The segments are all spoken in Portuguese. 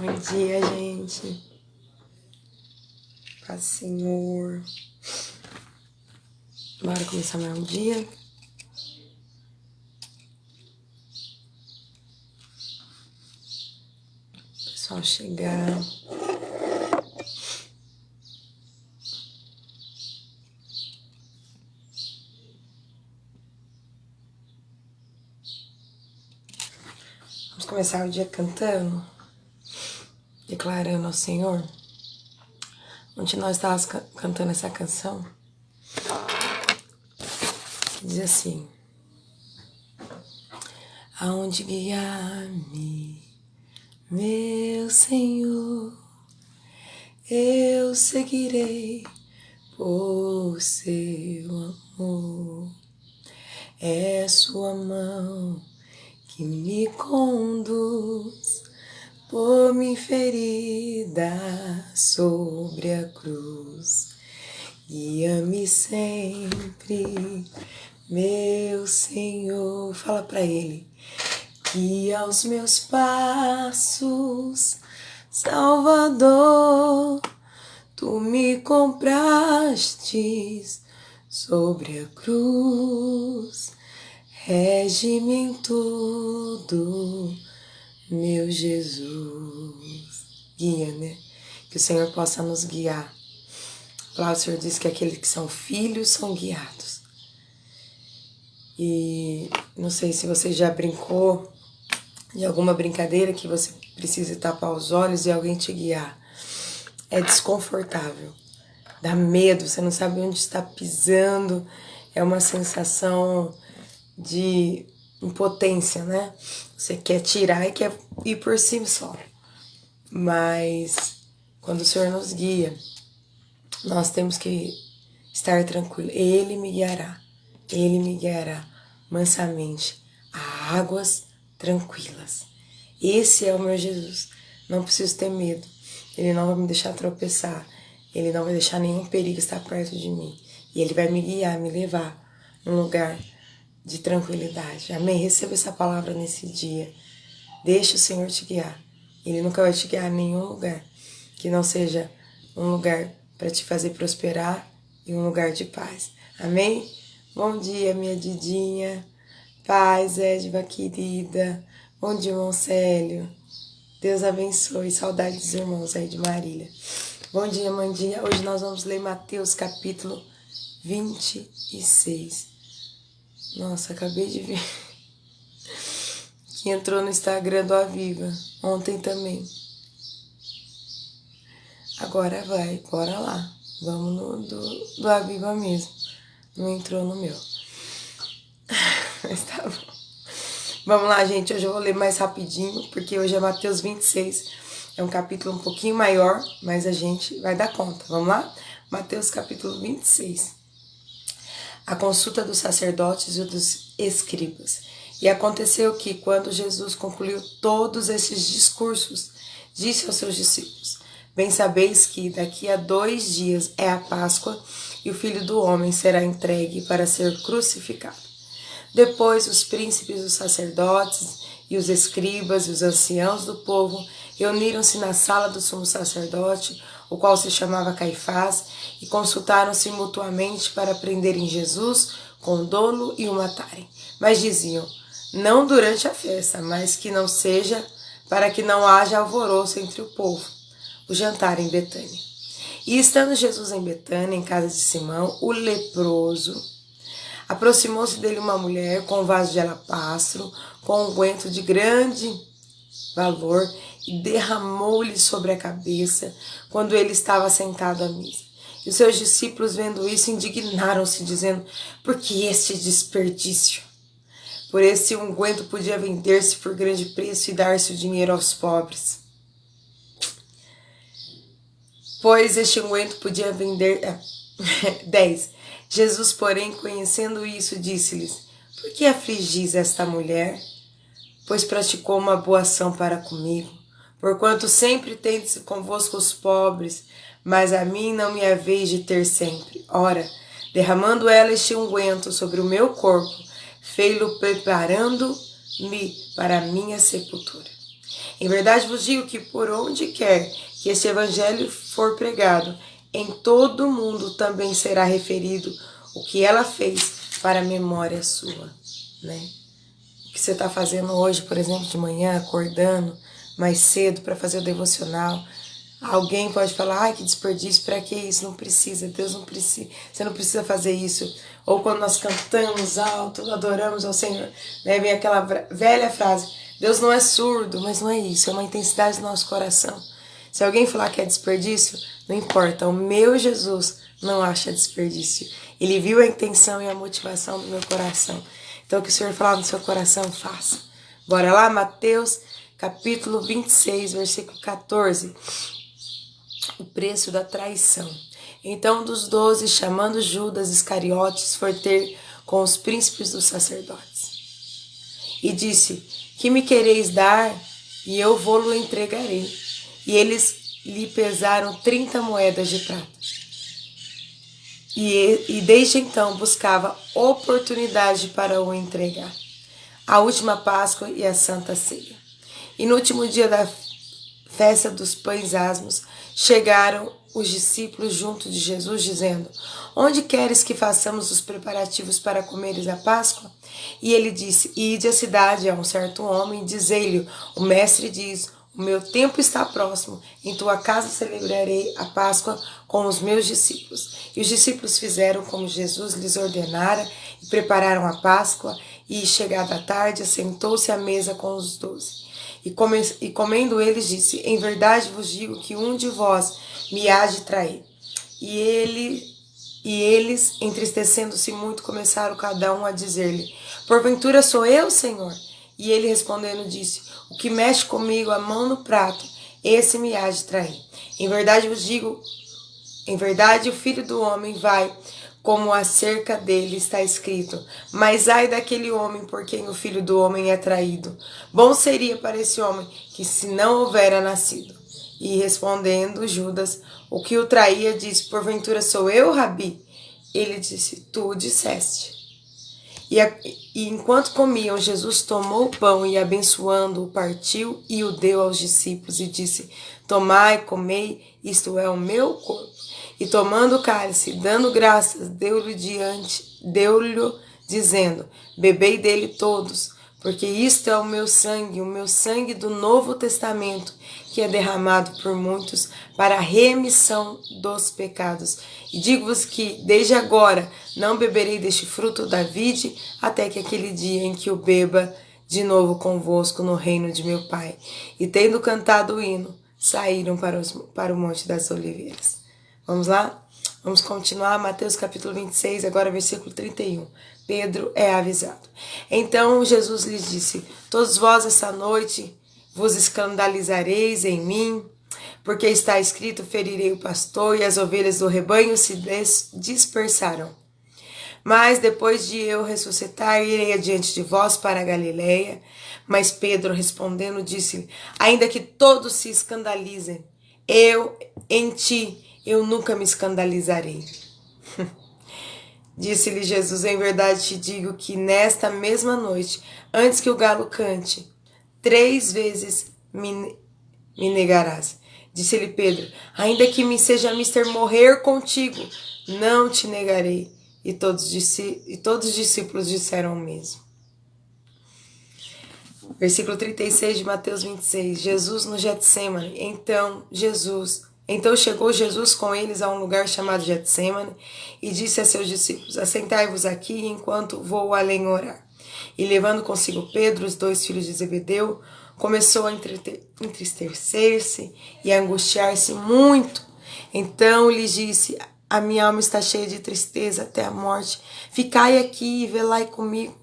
Bom dia, gente. Paz, Senhor. Bora começar mais um dia. Pessoal chegar. Vamos começar o dia cantando, declarando ao Senhor. Ontem nós estávamos cantando essa canção que diz assim: aonde guiar-me, meu Senhor, eu seguirei por seu amor. É sua mão que me conduz por minha ferida sobre a cruz. Guia-me sempre, meu Senhor. Fala pra Ele. Guia os meus passos, Salvador. Tu me compraste sobre a cruz. Rege-me em tudo, meu Jesus. Guia, né? Que o Senhor possa nos guiar. Lá o Senhor diz que aqueles que são filhos são guiados. E não sei se você já brincou de alguma brincadeira que você precisa tapar os olhos e alguém te guiar. É desconfortável, dá medo, você não sabe onde está pisando, é uma sensação de impotência, né? Você quer tirar e quer ir por cima só. Mas quando o Senhor nos guia, nós temos que estar tranquilos. Ele me guiará mansamente a águas tranquilas. Esse é o meu Jesus. Não preciso ter medo. Ele não vai me deixar tropeçar. Ele não vai deixar nenhum perigo estar perto de mim. E Ele vai me guiar, me levar num lugar de tranquilidade. Amém? Receba essa palavra nesse dia. Deixa o Senhor te guiar. Ele nunca vai te guiar em nenhum lugar que não seja um lugar para te fazer prosperar e um lugar de paz. Amém? Bom dia, minha Didinha. Paz, Edva, querida. Bom dia, irmão Célio. Deus abençoe. Saudade dos irmãos aí de Marília. Bom dia, Mandinha. Hoje nós vamos ler Mateus capítulo 26. Nossa, acabei de ver que entrou no Instagram do Aviva. Ontem também. Agora vai, bora lá. Vamos no do Aviva mesmo. Não entrou no meu. Mas tá bom. Vamos lá, gente. Hoje eu vou ler mais rapidinho, porque hoje é Mateus 26. É um capítulo um pouquinho maior, mas a gente vai dar conta. Vamos lá? Mateus capítulo 26. A consulta dos sacerdotes e dos escribas. E aconteceu que, quando Jesus concluiu todos esses discursos, disse aos seus discípulos: bem sabeis que daqui a 2 dias é a Páscoa, e o Filho do Homem será entregue para ser crucificado. Depois os príncipes, os sacerdotes e os escribas e os anciãos do povo reuniram-se na sala do sumo sacerdote, o qual se chamava Caifás, e consultaram-se mutuamente para prenderem Jesus com dolo e o matarem. Mas diziam: não durante a festa, mas que não seja, para que não haja alvoroço entre o povo. O jantar em Betânia. E estando Jesus em Betânia, em casa de Simão, o leproso, aproximou-se dele uma mulher com um vaso de alabastro, com unguento de grande valor, e derramou-lhe sobre a cabeça, quando ele estava sentado à mesa. E os seus discípulos, vendo isso, indignaram-se, dizendo: por que este desperdício? Por esse unguento podia vender-se por grande preço e dar-se o dinheiro aos pobres. Pois este unguento podia vender... 10. Jesus, porém, conhecendo isso, disse-lhes: por que afligis esta mulher? Pois praticou uma boa ação para comigo. Porquanto sempre tendes convosco os pobres, mas a mim não me haveis de ter sempre. Ora, derramando ela este unguento sobre o meu corpo, fei-lo preparando-me para a minha sepultura. Em verdade vos digo que por onde quer que este evangelho for pregado, em todo o mundo também será referido o que ela fez para a memória sua, né? O que você está fazendo hoje, por exemplo, de manhã, acordando mais cedo para fazer o devocional. Alguém pode falar, ai, que desperdício, para que isso? Não precisa, Deus não precisa, você não precisa fazer isso. Ou quando nós cantamos alto, adoramos ao Senhor, né? Vem aquela velha frase, Deus não é surdo, mas não é isso, é uma intensidade do nosso coração. Se alguém falar que é desperdício, não importa, o meu Jesus não acha desperdício. Ele viu a intenção e a motivação do meu coração. Então, o que o Senhor falar no seu coração, faça. Bora lá, Mateus, capítulo 26, versículo 14. O preço da traição. Então, dos 12, chamando Judas Iscariotes, foi ter com os príncipes dos sacerdotes. E disse, que me quereis dar, e eu vou-lo entregarei. E eles lhe pesaram 30 moedas de prata. E desde então buscava oportunidade para o entregar. A última Páscoa e a Santa Ceia. E no último dia da festa dos pães asmos, chegaram os discípulos junto de Jesus, dizendo, onde queres que façamos os preparativos para comeres a Páscoa? E ele disse, ide à cidade a um certo homem, dizei-lhe, o mestre diz, o meu tempo está próximo, em tua casa celebrarei a Páscoa com os meus discípulos. E os discípulos fizeram como Jesus lhes ordenara e prepararam a Páscoa, e chegada a tarde, assentou-se à mesa com os 12. E comendo eles, disse, em verdade vos digo que um de vós me há de trair. E eles, entristecendo-se muito, começaram cada um a dizer-lhe, porventura sou eu, Senhor? E ele respondendo disse, o que mexe comigo a mão no prato, esse me há de trair. Em verdade vos digo, em verdade o Filho do Homem vai, como acerca dele está escrito, mas ai daquele homem por quem o Filho do Homem é traído. Bom seria para esse homem que se não houvera nascido. E respondendo Judas, o que o traía, disse, porventura sou eu, Rabi? Ele disse, tu o disseste. E enquanto comiam, Jesus tomou o pão e, abençoando-o, partiu e o deu aos discípulos e disse, tomai, comei, isto é o meu corpo. E tomando o cálice, dando graças, deu-lhe, dizendo, bebei dele todos, porque isto é o meu sangue do Novo Testamento, que é derramado por muitos para a remissão dos pecados. E digo-vos que, desde agora, não beberei deste fruto da vide, até que aquele dia em que o beba de novo convosco no reino de meu Pai. E tendo cantado o hino, saíram para o Monte das Oliveiras. Vamos lá? Vamos continuar, Mateus capítulo 26, agora versículo 31. Pedro é avisado. Então Jesus lhes disse, todos vós essa noite vos escandalizareis em mim, porque está escrito, ferirei o pastor e as ovelhas do rebanho se dispersarão. Mas depois de eu ressuscitar, irei adiante de vós para a Galileia. Mas Pedro respondendo disse-lhe, ainda que todos se escandalizem, em ti eu nunca me escandalizarei. Disse-lhe Jesus, em verdade te digo que nesta mesma noite, antes que o galo cante, 3 vezes me negarás. Disse-lhe Pedro, ainda que me seja mister morrer contigo, não te negarei. E todos os discípulos disseram o mesmo. Versículo 36 de Mateus 26. Jesus no Getsêmani. Então chegou Jesus com eles a um lugar chamado Getsêmani e disse a seus discípulos, assentai-vos aqui enquanto vou além orar. E levando consigo Pedro, os 2 filhos de Zebedeu, começou a entristecer-se e a angustiar-se muito. Então lhes disse, a minha alma está cheia de tristeza até a morte. Ficai aqui e velai comigo.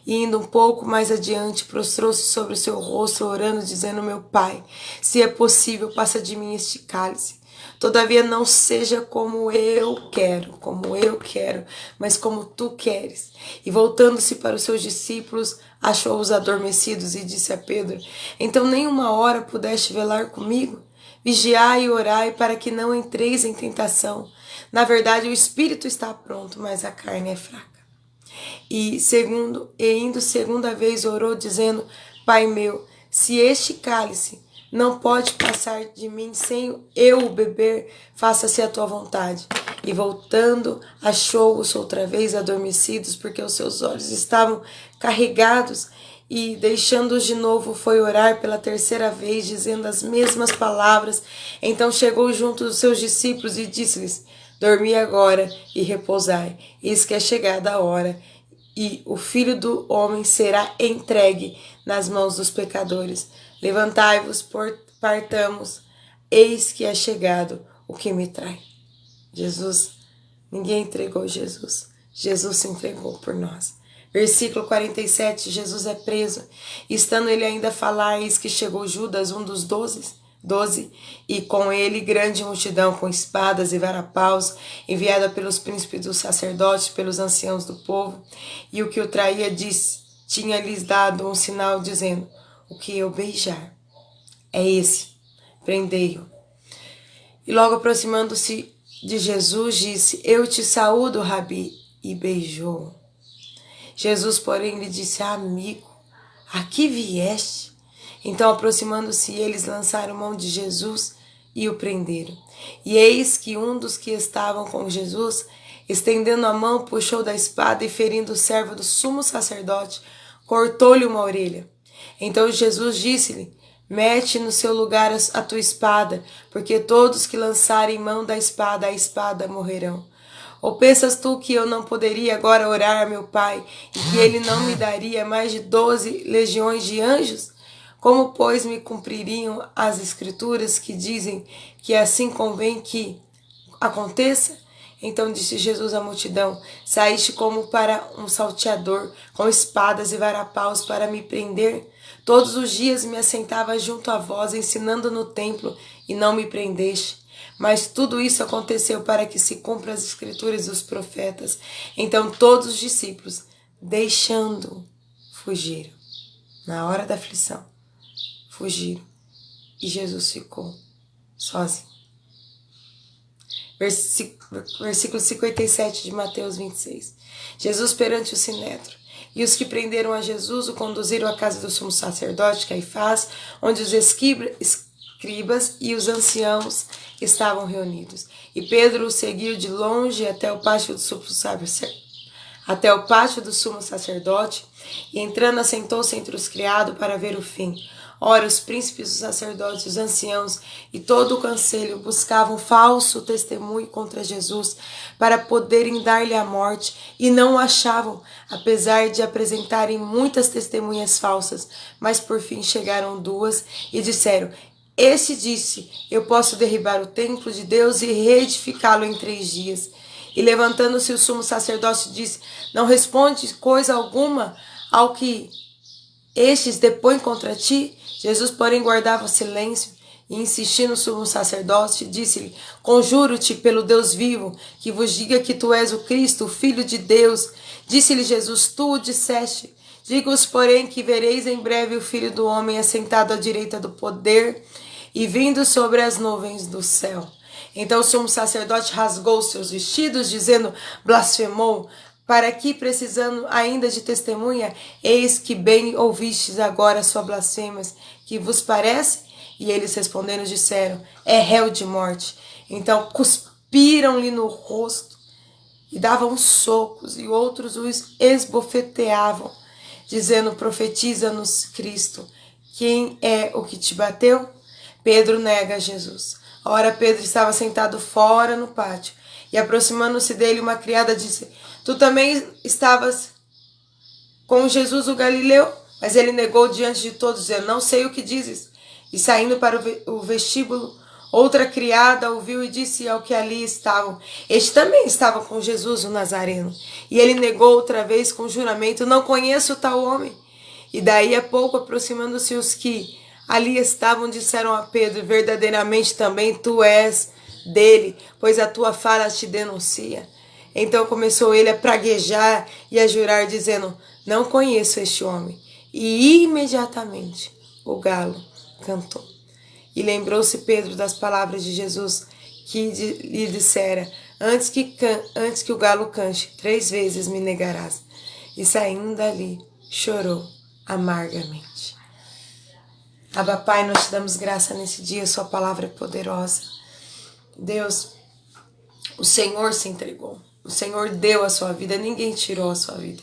E indo um pouco mais adiante, prostrou-se sobre o seu rosto, orando, dizendo, meu Pai, se é possível, passa de mim este cálice. Todavia não seja como eu quero, mas como tu queres. E voltando-se para os seus discípulos, achou-os adormecidos e disse a Pedro, então nem uma hora pudeste velar comigo? Vigiai e orai para que não entreis em tentação. Na verdade, o espírito está pronto, mas a carne é fraca. E indo segunda vez orou, dizendo, Pai meu, se este cálice não pode passar de mim sem eu o beber, faça-se a tua vontade. E voltando, achou-os outra vez adormecidos, porque os seus olhos estavam carregados, e deixando-os de novo, foi orar pela terceira vez, dizendo as mesmas palavras. Então chegou junto dos seus discípulos e disse-lhes: dormi agora e repousai, eis que é chegada a hora, e o Filho do Homem será entregue nas mãos dos pecadores. Levantai-vos, partamos, eis que é chegado o que me trai. Jesus, ninguém entregou Jesus. Jesus se entregou por nós. Versículo 47, Jesus é preso. Estando ele ainda a falar, eis que chegou Judas, um dos 12, e com ele grande multidão com espadas e varapaus, enviada pelos príncipes dos sacerdotes, pelos anciãos do povo. E o que o traía tinha-lhes dado um sinal, dizendo: o que eu beijar é esse, prendei-o. E logo aproximando-se de Jesus, disse: eu te saúdo, Rabi, e beijou. Jesus, porém, lhe disse: amigo, aqui vieste? Então, aproximando-se, eles lançaram mão de Jesus e o prenderam. E eis que um dos que estavam com Jesus, estendendo a mão, puxou da espada e, ferindo o servo do sumo sacerdote, cortou-lhe uma orelha. Então Jesus disse-lhe: mete no seu lugar a tua espada, porque todos que lançarem mão da espada, a espada morrerão. Ou pensas tu que eu não poderia agora orar a meu Pai, e que ele não me daria mais de 12 legiões de anjos? Como, pois, me cumpririam as Escrituras que dizem que assim convém que aconteça? Então disse Jesus à multidão: saíste como para um salteador, com espadas e varapaus para me prender? Todos os dias me assentava junto a vós, ensinando no templo, e não me prendeste. Mas tudo isso aconteceu para que se cumpra as Escrituras e os profetas. Então todos os discípulos, deixando, fugiram. Na hora da aflição, fugiram. E Jesus ficou sozinho. Versículo 57 de Mateus 26. Jesus perante o sinédrio. E os que prenderam a Jesus o conduziram à casa do sumo sacerdote Caifás, onde os escribas e os anciãos estavam reunidos. E Pedro o seguiu de longe até o pátio do sumo sacerdote, e entrando assentou-se entre os criados para ver o fim. Ora, os príncipes, os sacerdotes, os anciãos e todo o conselho buscavam falso testemunho contra Jesus para poderem dar-lhe a morte, e não o achavam, apesar de apresentarem muitas testemunhas falsas. Mas por fim chegaram 2 e disseram: este disse: eu posso derribar o templo de Deus e reedificá-lo em 3 dias. E levantando-se o sumo sacerdote disse: não responde coisa alguma ao que estes depõem contra ti? Jesus, porém, guardava silêncio, e insistindo o sumo sacerdote, disse-lhe: conjuro-te pelo Deus vivo, que vos diga que tu és o Cristo, o Filho de Deus. Disse-lhe Jesus: tu o disseste. Digo-vos, porém, que vereis em breve o Filho do Homem assentado à direita do poder e vindo sobre as nuvens do céu. Então o sumo sacerdote rasgou seus vestidos, dizendo: blasfemou. Para que, precisando ainda de testemunha, eis que bem ouvistes agora sua blasfêmias, que vos parece? E eles respondendo disseram: é réu de morte. Então cuspiram-lhe no rosto e davam socos, e outros os esbofeteavam, dizendo: profetiza-nos, Cristo, quem é o que te bateu? Pedro nega Jesus. Ora, Pedro estava sentado fora no pátio, e aproximando-se dele, uma criada disse: tu também estavas com Jesus o Galileu? Mas ele negou diante de todos, dizendo: não sei o que dizes. E saindo para o vestíbulo, outra criada ouviu e disse ao que ali estavam: este também estava com Jesus o Nazareno. E ele negou outra vez com juramento: não conheço tal homem. E daí a pouco, aproximando-se os que ali estavam, disseram a Pedro: verdadeiramente também tu és dele, pois a tua fala te denuncia. Então começou ele a praguejar e a jurar, dizendo: não conheço este homem. E imediatamente o galo cantou. E lembrou-se Pedro das palavras de Jesus, que lhe dissera: antes que o galo cante, 3 vezes me negarás. E saindo dali, chorou amargamente. Abba, Pai, nós te damos graça nesse dia, sua palavra é poderosa. Deus, o Senhor se entregou, o Senhor deu a sua vida, ninguém tirou a sua vida.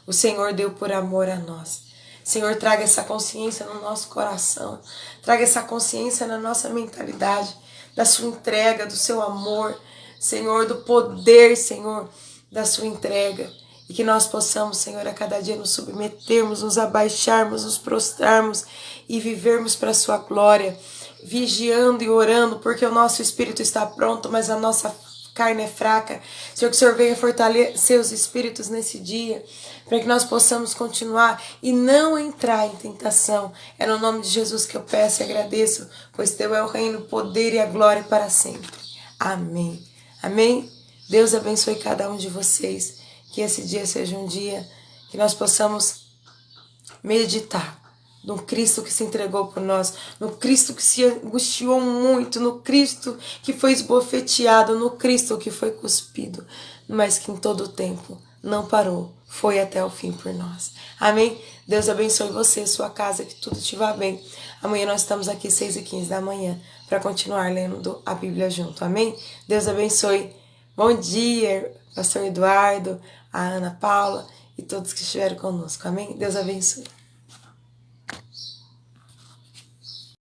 O Senhor deu por amor a nós. Senhor, traga essa consciência no nosso coração, traga essa consciência na nossa mentalidade, da sua entrega, do seu amor, Senhor, do poder, Senhor, da sua entrega. E que nós possamos, Senhor, a cada dia nos submetermos, nos abaixarmos, nos prostrarmos e vivermos para a sua glória, vigiando e orando, porque o nosso espírito está pronto, mas a nossa carne é fraca. Senhor, que o Senhor venha fortalecer os espíritos nesse dia, para que nós possamos continuar e não entrar em tentação. É no nome de Jesus que eu peço e agradeço, pois teu é o reino, o poder e a glória para sempre. Amém. Amém? Deus abençoe cada um de vocês. Que esse dia seja um dia que nós possamos meditar no Cristo que se entregou por nós, no Cristo que se angustiou muito, no Cristo que foi esbofeteado, no Cristo que foi cuspido, mas que em todo o tempo não parou, foi até o fim por nós. Amém? Deus abençoe você, sua casa, que tudo te vá bem. Amanhã nós estamos aqui 6h15 da manhã para continuar lendo a Bíblia junto. Amém? Deus abençoe. Bom dia, Pastor Eduardo, a Ana Paula e todos que estiveram conosco. Amém? Deus abençoe.